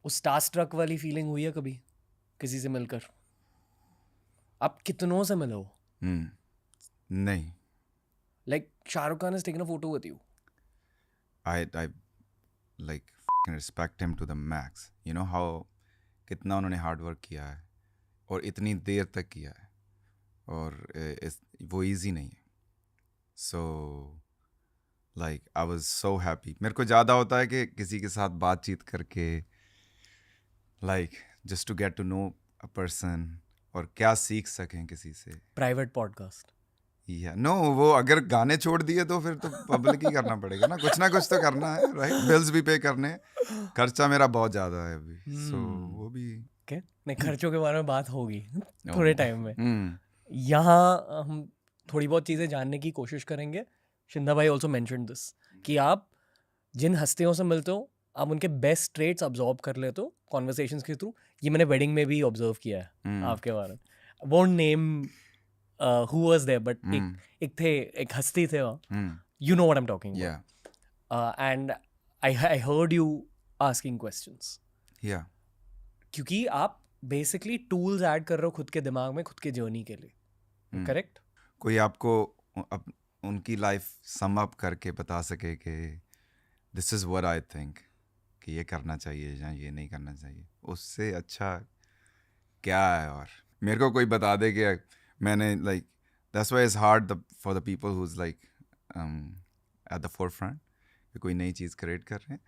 उस star truck वाली feeling हुई है कभी किसी से मिलकर? आप कितनों से मिले हो? नहीं. Like Shahrukh Khan has taken a photo with you. I like f***ing respect him to the max. You know how कितना उन्होंने हार्ड वर्क किया है और इतनी देर तक किया है और वो इजी नहीं है. So like I was so happy. मेरे को ज़्यादा होता है कि किसी के साथ बातचीत करके like just to get to know a person और क्या सीख सकें किसी से. Private podcast. या नो वो अगर गाने छोड़ दिए तो फिर तो पब्लिक ही करना पड़ेगा ना कुछ तो करना है. राइट, बिल्स भी पे करने हैं. खर्चा मेरा बहुत ज़्यादा है अभी. सो वो भी क्या नहीं, खर्चों के बारे में बात होगी थोड़े टाइम में. हम्म. यहाँ हम थोड़ी बहुत चीज़ें जानने की कोशिश करेंगे. शिंदा भाई ऑल्सो मैंशन दिस कि आप जिन हस्तियों से मिलते हो आप उनके बेस्ट ट्रेट्स ऑब्जर्व कर लेते हो कॉन्वर्सेशंस के थ्रू. ये मैंने वेडिंग में भी ऑब्जर्व किया है आपके बारे में. Won't name who was there but एक हस्ती थे वहाँ. You know what I am talking या about. And I heard you asking questions या क्योंकि आप बेसिकली टूल्स ऐड कर रहे हो खुद के दिमाग में खुद के जर्नी के लिए. करेक्ट? कोई आपको उनकी लाइफ सम अप करके बता सके कि this is what I think कि ये करना चाहिए या ये नहीं करना चाहिए, उससे अच्छा क्या है. और मेरे को कोई बता दे कि मैंने like that's why it's hard for the people who is like at the four front कि कोई नई चीज़ क्रिएट कर रहे हैं.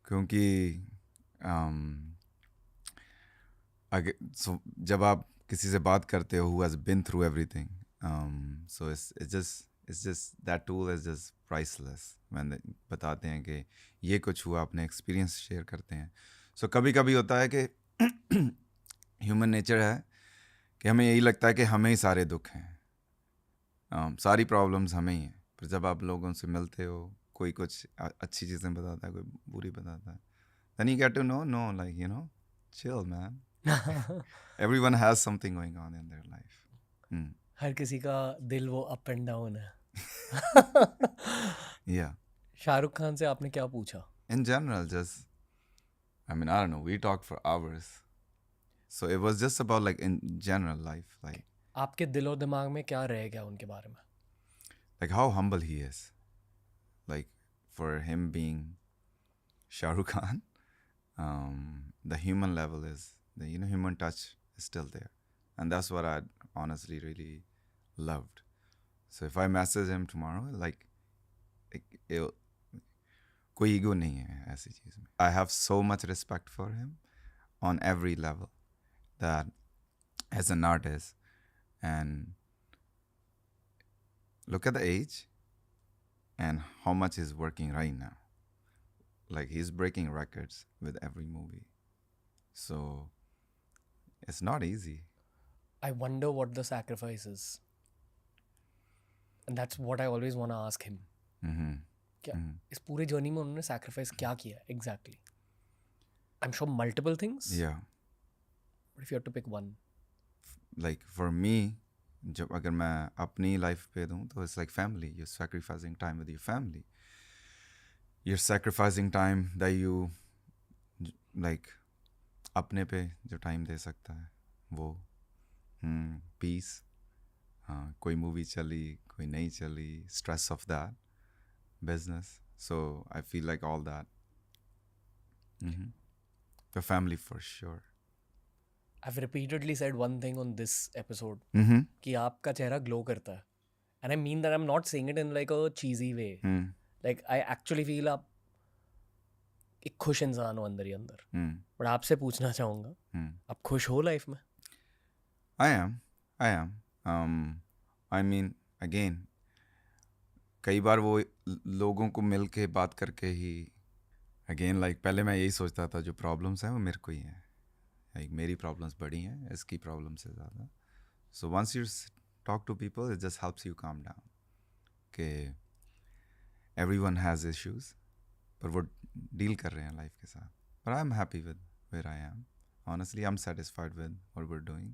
क्योंकि जब आप किसी से बात करते हो who has been through everything, so it's just that tool is just priceless when they बताते हैं कि ये कुछ हुआ, अपने एक्सपीरियंस शेयर करते हैं. so कभी कभी होता है कि ह्यूमन नेचर है कि हमें यही लगता है कि हमें ही सारे दुख हैं, सारी प्रॉब्लम्स हमें ही हैं. पर जब आप लोगों से मिलते हो, कोई कुछ अच्छी चीज़ें बताता है, कोई बुरी बताता है, then you get to know like you know chill man. Everyone has something going on in their life. हर किसी का दिल वो अप एंड डाउन है. Yeah. शाहरुख खान से आपने क्या पूछा? In general, just I mean, I don't know. We talked for hours, so it was just about like in general life, आपके दिलो दिमाग में क्या रह गया उनके बारे में? like how humble he is, like for him being Shah Rukh Khan, the human level is the human touch is still there, and that's what I honestly really loved. So if I message him tomorrow, like कोई ego नहीं है ऐसी चीज़ में. I have so much respect for him on every level, that as an artist, and look at the age and how much he's working right now. Like he's breaking records with every movie. So it's not easy. I wonder what the sacrifice is. And that's what I always want to ask him. क्या इस पूरे journey में उन्होंने sacrifice क्या किया exactly? I am sure multiple things. Yeah. But if you have to pick one. Like for me, जब अगर मैं अपनी लाइफ पे दूँ तो it's like family. You're sacrificing time with your family. You're sacrificing time that you like अपने पे जो टाइम दे सकता है वो. पीस. कोई मूवी चली, कोई नहीं चली, stress of that, business. So I feel like all that. The family for sure. I've repeatedly said one thing on this episode कि आपका चेहरा ग्लो करता है. And I mean that I'm not saying it in like a cheesy way. Like I actually feel आप एक खुश इंसान हो अंदर ही अंदर. बट आपसे पूछना चाहूँगा, आप खुश हो लाइफ में? I am. I mean, again, कई बार वो लोगों को मिल के बात करके ही अगेन लाइक पहले मैं यही सोचता था जो प्रॉब्लम्स हैं वो मेरे को ही हैं. लाइक मेरी प्रॉब्लम्स बड़ी हैं इसकी प्रॉब्लम से ज़्यादा. So once you talk to people it just helps you calm down कि एवरीवन हैज़ इश्यूज पर वो डील कर रहे हैं लाइफ के साथ. But I am happy with where I am. Honestly, I'm satisfied with what we're doing.